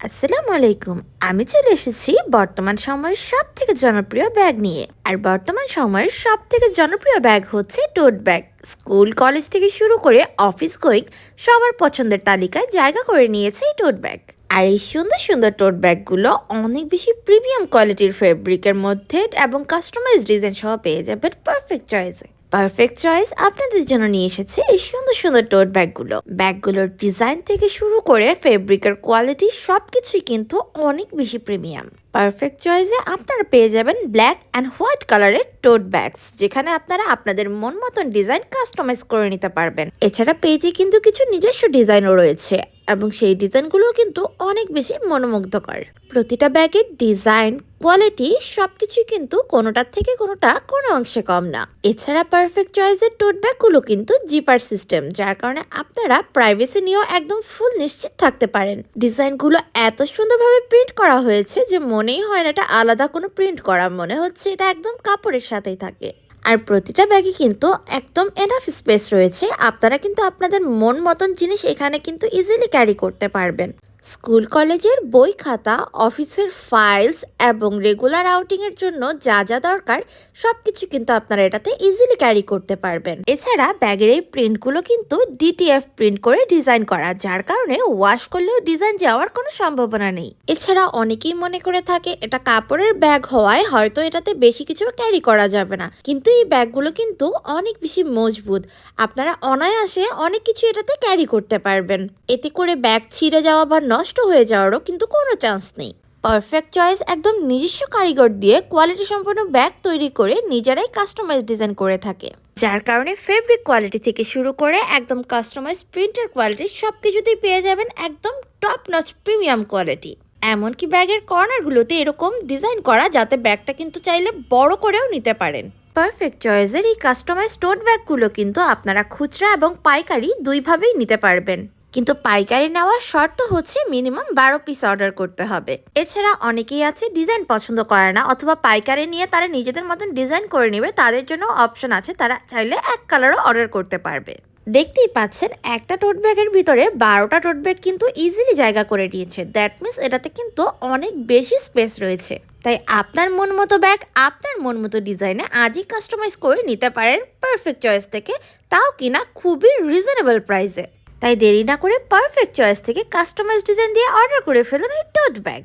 আসসালামু আলাইকুম। আমি চলে এসেছি বর্তমান সময়ের সবথেকে জনপ্রিয় ব্যাগ নিয়ে। আর বর্তমান সময়ের সবথেকে জনপ্রিয় ব্যাগ হচ্ছে টোট ব্যাগ। স্কুল, কলেজ থেকে শুরু করে অফিস গোয়িং সবার পছন্দের তালিকায় জায়গা করে নিয়েছে এই টোট ব্যাগ। আর এই সুন্দর সুন্দর টোট ব্যাগগুলো অনেক বেশি প্রিমিয়াম কোয়ালিটির ফেব্রিকের মধ্যে এবং কাস্টমাইজ ডিজাইন সহ পেয়ে যাবেন পারফেক্ট চয়েসে। পারফেক্ট চয়েস আপনাদের জন্য নিয়ে এসেছে এই সুন্দর সুন্দর টোট ব্যাগগুলো। ব্যাগগুলোর ডিজাইন থেকে শুরু করে ফেব্রিকের কোয়ালিটি সবকিছুই কিন্তু অনেক বেশি প্রিমিয়াম। পারফেক্ট চয়েসে আপনারা পেয়ে যাবেন ব্ল্যাক অ্যান্ড হোয়াইট কালারের টোট ব্যাগস, যেখানে আপনারা আপনাদের মন মতন ডিজাইন কাস্টমাইজ করে নিতে পারবেন। এছাড়া পেজে কিন্তু কিছু নিজস্ব ডিজাইনও রয়েছে এবং সেই ডিজাইনগুলো কিন্তু অনেক বেশি মনোমুগ্ধকর। প্রতিটা ব্যাগের ডিজাইন, কোয়ালিটি সবকিছুই কিন্তু কোনোটার থেকে কোনোটা কোনো অংশে কম না। এছাড়া পারফেক্ট চয়েসের টোট ব্যাগগুলো কিন্তু জিপার সিস্টেম, যার কারণে আপনারা প্রাইভেসি নিয়েও একদম ফুল নিশ্চিত থাকতে পারেন। ডিজাইনগুলো এত সুন্দরভাবে প্রিন্ট করা হয়েছে যে মনেই হয় না এটা আলাদা কোনো প্রিন্ট করা, মনে হচ্ছে এটা একদম কাপড়ের সাথেই থাকে। আর প্রতিটা ব্যাগে কিন্তু একদম এনাফ স্পেস রয়েছে, আপনারা কিন্তু আপনাদের মন মতন জিনিস এখানে কিন্তু ইজিলি ক্যারি করতে পারবেন। স্কুল কলেজের বই খাতা, অফিসের ফাইলস এবং রেগুলার আউটিং এর জন্য যা যা দরকার সবকিছু কিন্তু আপনারা এটাতে ইজিলি ক্যারি করতে পারবেন। এছাড়া ব্যাগের এই প্রিন্টগুলো কিন্তু ডিটিএফ প্রিন্ট করে ডিজাইন করা, যার কারণে ওয়াশ করলেও ডিজাইন যাওয়ার কোনো সম্ভাবনা নেই। এছাড়া অনেকেই মনে করে থাকে এটা কাপড়ের ব্যাগ হওয়ায় হয়তো এটাতে বেশি কিছু ক্যারি করা যাবে না, কিন্তু এই ব্যাগগুলো কিন্তু অনেক বেশি মজবুত। আপনারা অনায়াসে অনেক কিছু এটাতে ক্যারি করতে পারবেন। এতে করে ব্যাগ ছিঁড়ে যাওয়া বা নষ্ট হয়ে যাওয়ারও কিন্তু কোনো চান্স নেই। পারফেক্ট চয়েস একদম নিজস্ব কারিগর দিয়ে কোয়ালিটি সম্পন্ন ব্যাগ তৈরি করে নিজেরাই কাস্টমাইজ ডিজাইন করে থাকে, যার কারণে ফেব্রিক কোয়ালিটি থেকে শুরু করে একদম কাস্টমাইজ প্রিন্টের কোয়ালিটি সবকিছুতেই পেয়ে যাবেন একদম টপ নচ প্রিমিয়াম কোয়ালিটি। এমনকি ব্যাগের কর্নারগুলোতে এরকম ডিজাইন করা যাতে ব্যাগটা কিন্তু চাইলে বড় করেও নিতে পারেন। পারফেক্ট চয়েসের এই কাস্টমাইজ টোট ব্যাগগুলো কিন্তু আপনারা খুচরা এবং পাইকারি দুইভাবেই নিতে পারবেন, কিন্তু পাইকারি নেওয়ার শর্ত হচ্ছে মিনিমাম 12 পিস অর্ডার করতে হবে। এছাড়া অনেকেই আছে ডিজাইন পছন্দ করে না অথবা পাইকারি নিয়ে তারা নিজেদের মতন ডিজাইন করে নেবে, তাদের জন্য অপশন আছে, তারা চাইলে এক কালারও অর্ডার করতে পারবে। দেখতেই পাচ্ছেন একটা টোট ব্যাগের ভিতরে 12টা টোট ব্যাগ কিন্তু ইজিলি জায়গা করে নিয়েছে। দ্যাট মিনস এটাতে কিন্তু অনেক বেশি স্পেস রয়েছে। তাই আপনার মন মতো ব্যাগ আপনার মন মতো ডিজাইনে আজই কাস্টমাইজ করে নিতে পারেন পারফেক্ট চয়েস থেকে, তাও কিনা খুবই রিজনেবল প্রাইসে। তাই দেরি না করে পারফেক্ট চয়েস থেকে কাস্টমাইজ ডিজাইন দিয়ে অর্ডার করে ফেলুন এই টোট ব্যাগ।